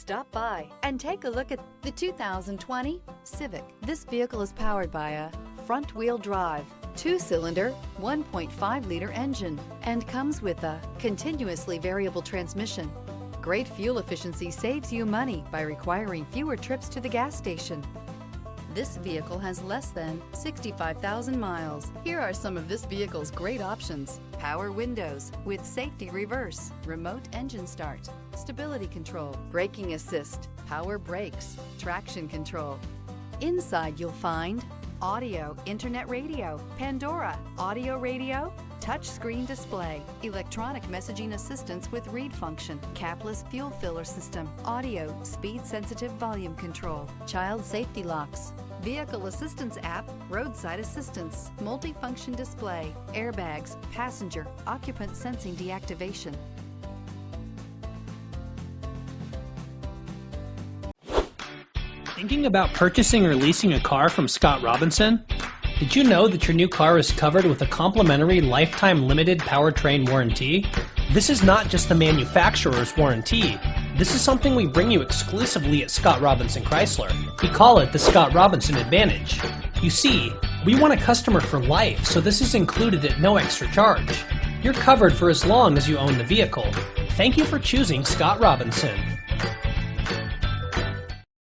Stop by and take a look at the 2020 Civic. This vehicle is powered by a front-wheel drive, 2-cylinder, 1.5-liter engine, and comes with a continuously variable transmission. Great fuel efficiency saves you money by requiring fewer trips to the gas station. This vehicle has less than 65,000 miles. Here are some of this vehicle's great options: power windows with safety reverse, remote engine start, stability control, braking assist, power brakes, traction control. Inside you'll find audio, internet radio, Pandora, audio radio, touchscreen display, electronic messaging assistance with read function, capless fuel filler system, audio, speed-sensitive volume control, child safety locks, vehicle assistance app, roadside assistance, multifunction display, airbags, passenger, occupant sensing deactivation. Thinking about purchasing or leasing a car from Scott Robinson? Did you know that your new car is covered with a complimentary lifetime limited powertrain warranty? This is not just the manufacturer's warranty. This is something we bring you exclusively at Scott Robinson Chrysler. We call it the Scott Robinson Advantage. You see, we want a customer for life, so this is included at no extra charge. You're covered for as long as you own the vehicle. Thank you for choosing Scott Robinson.